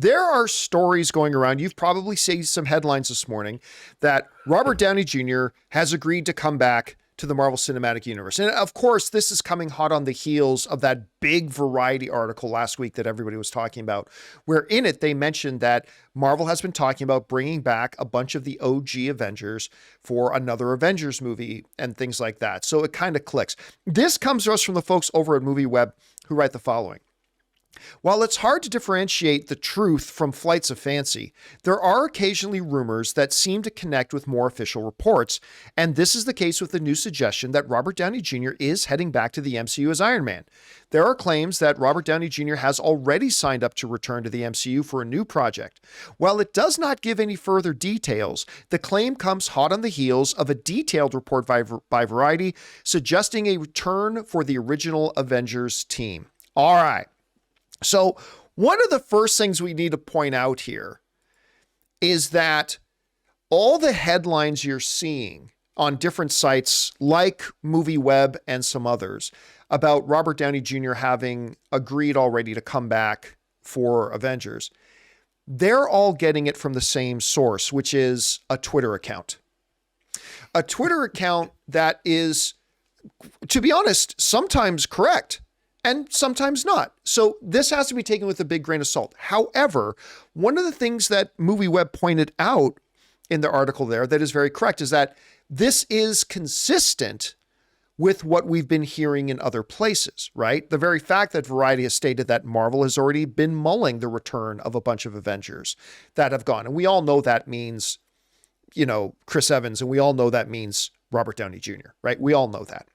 There are stories going around. You've probably seen some headlines this morning that Robert Downey Jr. has agreed to come back to the Marvel Cinematic Universe. And of course, this is coming hot on the heels of that big Variety article last week that everybody was talking about, where in it they mentioned that Marvel has been talking about bringing back a bunch of the OG Avengers for another Avengers movie and things like that. So it kind of clicks. This comes to us from the folks over at MovieWeb who write the following. While it's hard to differentiate the truth from flights of fancy, there are occasionally rumors that seem to connect with more official reports, and this is the case with the new suggestion that Robert Downey Jr. is heading back to the MCU as Iron Man. There are claims that Robert Downey Jr. has already signed up to return to the MCU for a new project. While it does not give any further details, the claim comes hot on the heels of a detailed report by Variety suggesting a return for the original Avengers team. All right. So one of the first things we need to point out here is that all the headlines you're seeing on different sites like MovieWeb and some others about Robert Downey Jr. having agreed already to come back for Avengers, they're all getting it from the same source, which is a Twitter account. A Twitter account that is, to be honest, sometimes correct and sometimes not. So this has to be taken with a big grain of salt. However, one of the things that MovieWeb pointed out in the article there that is very correct is that this is consistent with what we've been hearing in other places, right? The very fact that Variety has stated that Marvel has already been mulling the return of a bunch of Avengers that have gone. And we all know that means, Chris Evans, and we all know that means Robert Downey Jr., right? We all know that.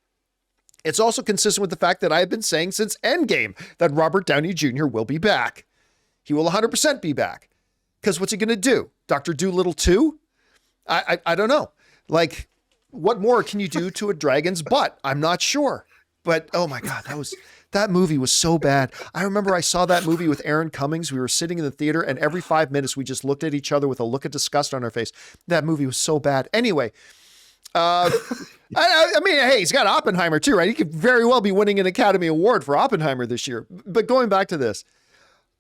It's also consistent with the fact that I have been saying since Endgame that Robert Downey Jr. will be back. He will 100% be back. Because what's he going to do? Dr. Dolittle 2? I don't know. Like, what more can you do to a dragon's butt? I'm not sure. But, oh my God, that movie was so bad. I remember I saw that movie with Aaron Cummings. We were sitting in the theater and every 5 minutes we just looked at each other with a look of disgust on our face. That movie was so bad. Anyway, I mean, hey, he's got Oppenheimer too, right? He could very well be winning an Academy Award for Oppenheimer this year. But going back to this,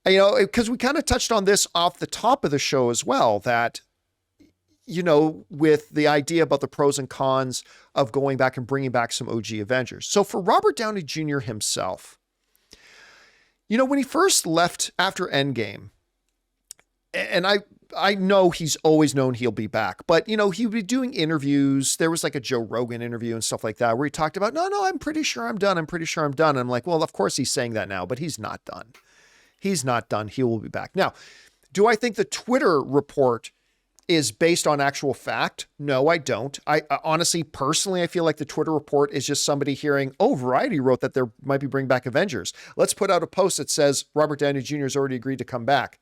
because we kind of touched on this off the top of the show as well, that, with the idea about the pros and cons of going back and bringing back some OG Avengers. So for Robert Downey Jr. himself, when he first left after Endgame, and I know he's always known he'll be back, but he would be doing interviews. There was like a Joe Rogan interview and stuff like that where he talked about, no, I'm pretty sure I'm done. And I'm like, well, of course he's saying that now, but he's not done. He's not done. He will be back. Now, do I think the Twitter report is based on actual fact? No, I don't. I honestly, personally, I feel like the Twitter report is just somebody hearing, Variety wrote that there might be bring back Avengers. Let's put out a post that says Robert Downey Jr. has already agreed to come back.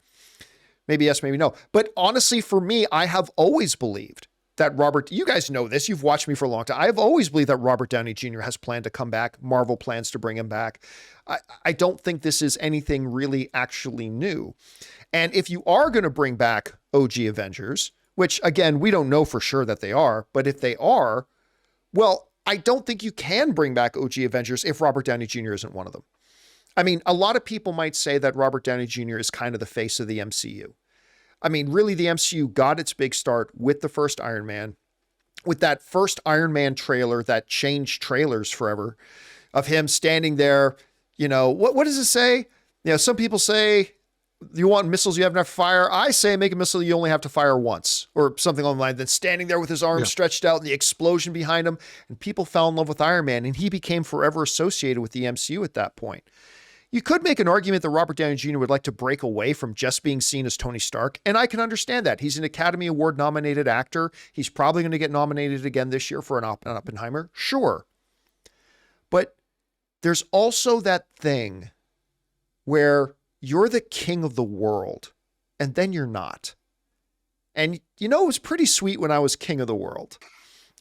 Maybe yes, maybe no. But honestly, for me, I have always believed that you guys know this, you've watched me for a long time. I've always believed that Robert Downey Jr. has planned to come back. Marvel plans to bring him back. I don't think this is anything really actually new. And if you are going to bring back OG Avengers, which again, we don't know for sure that they are, but if they are, well, I don't think you can bring back OG Avengers if Robert Downey Jr. isn't one of them. I mean, a lot of people might say that Robert Downey Jr. is kind of the face of the MCU. I mean, really, the MCU got its big start with the first Iron Man, with that first Iron Man trailer that changed trailers forever, of him standing there. What does it say? Some people say, you want missiles you have enough fire. I say make a missile you only have to fire once, or something along the line. Then standing there with his arms stretched out and the explosion behind him, and people fell in love with Iron Man, and he became forever associated with the MCU at that point. You could make an argument that Robert Downey Jr. would like to break away from just being seen as Tony Stark, and I can understand that. He's an Academy Award nominated actor. He's probably going to get nominated again this year for an Oppenheimer. Sure. But there's also that thing where you're the king of the world, and then you're not. And it was pretty sweet when I was king of the world.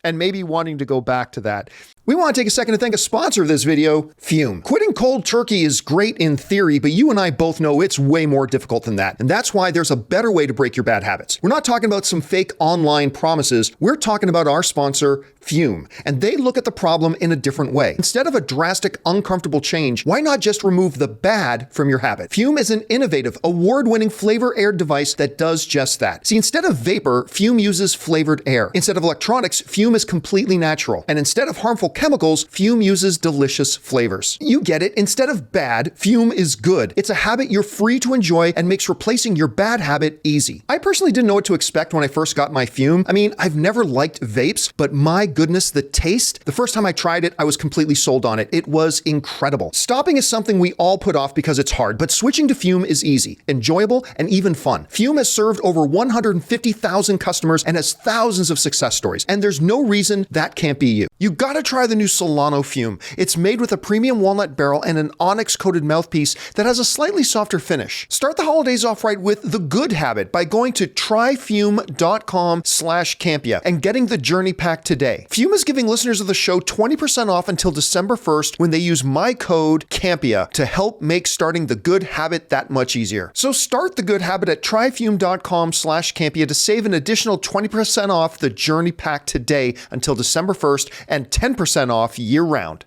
And maybe wanting to go back to that. We want to take a second to thank a sponsor of this video, Fume. Quitting cold turkey is great in theory, but you and I both know it's way more difficult than that. And that's why there's a better way to break your bad habits. We're not talking about some fake online promises. We're talking about our sponsor, Fume. And they look at the problem in a different way. Instead of a drastic, uncomfortable change, why not just remove the bad from your habit? Fume is an innovative, award-winning flavor-aired device that does just that. See, instead of vapor, Fume uses flavored air. Instead of electronics, Fume is completely natural. And instead of harmful chemicals, Fume uses delicious flavors. You get it. Instead of bad, Fume is good. It's a habit you're free to enjoy and makes replacing your bad habit easy. I personally didn't know what to expect when I first got my Fume. I mean, I've never liked vapes, but my goodness, the taste. The first time I tried it, I was completely sold on it. It was incredible. Stopping is something we all put off because it's hard, but switching to Fume is easy, enjoyable, and even fun. Fume has served over 150,000 customers and has thousands of success stories, and there's no reason that can't be you. You gotta try the new Solano Fume. It's made with a premium walnut barrel and an onyx-coated mouthpiece that has a slightly softer finish. Start the holidays off right with the good habit by going to tryfume.com/Campea and getting the journey pack today. Fume is giving listeners of the show 20% off until December 1st when they use my code Campea to help make starting the good habit that much easier. So start the good habit at tryfume.com/Campea to save an additional 20% off the journey pack today until December 1st and 10% off year round.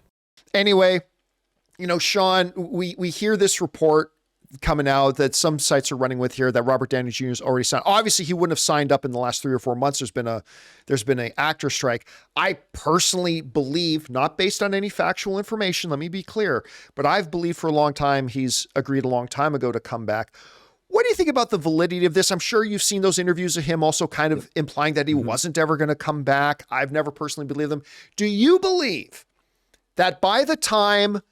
Anyway, Sean, we hear this report coming out that some sites are running with here that Robert Downey Jr. has already signed. Obviously, he wouldn't have signed up in the last 3 or 4 months. There's been an actor strike. I personally believe, not based on any factual information, let me be clear, but I've believed for a long time he's agreed a long time ago to come back. What do you think about the validity of this? I'm sure you've seen those interviews of him also kind of implying that he wasn't ever going to come back. I've never personally believed them. Do you believe that by the time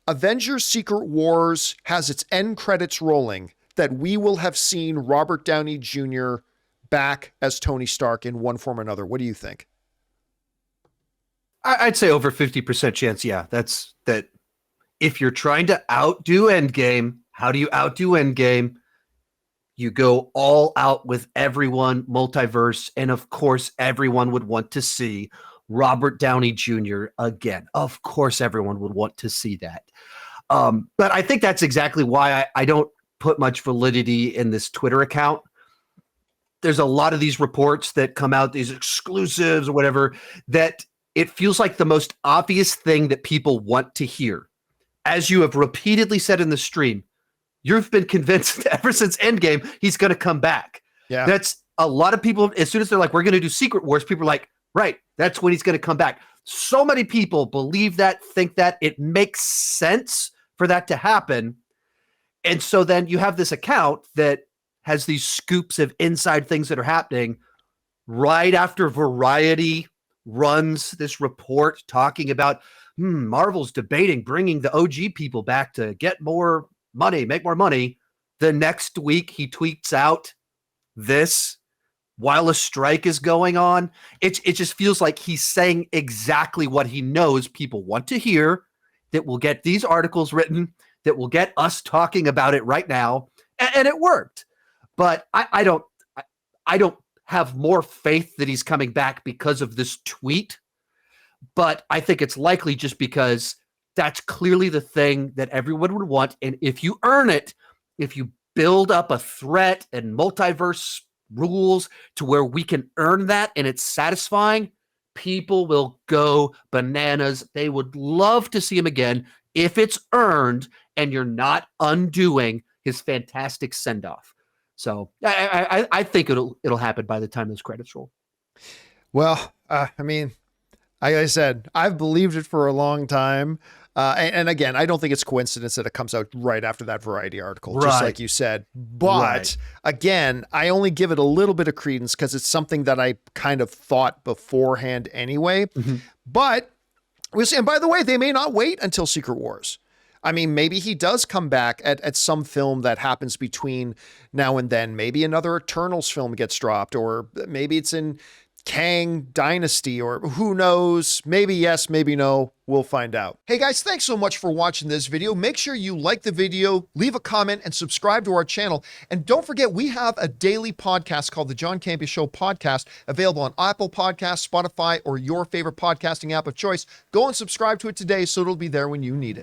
Avengers Secret Wars has its end credits rolling, that we will have seen Robert Downey Jr. back as Tony Stark in one form or another? What do you think? I'd say over 50% chance. Yeah, that's that. If you're trying to outdo Endgame, how do you outdo Endgame? You go all out with everyone, multiverse, and of course, everyone would want to see Robert Downey Jr. again. Of course, everyone would want to see that. But I think that's exactly why I don't put much validity in this Twitter account. There's a lot of these reports that come out, these exclusives or whatever, that it feels like the most obvious thing that people want to hear. As you have repeatedly said in the stream, you've been convinced ever since Endgame, he's going to come back. Yeah. That's a lot of people, as soon as they're like, we're going to do Secret Wars, people are like, right, that's when he's going to come back. So many people believe that, think that. It makes sense for that to happen. And so then you have this account that has these scoops of inside things that are happening right after Variety runs this report talking about Marvel's debating bringing the OG people back to get more money, make more money. The next week he tweets out this while a strike is going on. It just feels like he's saying exactly what he knows people want to hear, that will get these articles written, that will get us talking about it right now. And it worked. But I don't have more faith that he's coming back because of this tweet. But I think it's likely just because that's clearly the thing that everyone would want. And if you earn it, if you build up a threat and multiverse rules to where we can earn that and it's satisfying, people will go bananas. They would love to see him again if it's earned and you're not undoing his fantastic send-off. So I think it'll happen by the time those credits roll. Well, like I said, I've believed it for a long time. And again, I don't think it's coincidence that it comes out right after that Variety article, just like you said. But again, I only give it a little bit of credence because it's something that I kind of thought beforehand anyway. But we'll see. And by the way, they may not wait until Secret Wars. I mean, maybe he does come back at some film that happens between now and then. Maybe another Eternals film gets dropped, or maybe it's in Kang dynasty, or who knows? Maybe yes, maybe no. We'll find out. Hey guys, thanks so much for watching this video. Make sure you like the video, leave a comment, and subscribe to our channel. And don't forget, we have a daily podcast called the John Campea Show podcast, available on Apple Podcasts, Spotify, or your favorite podcasting app of choice. Go and subscribe to it today so it'll be there when you need it.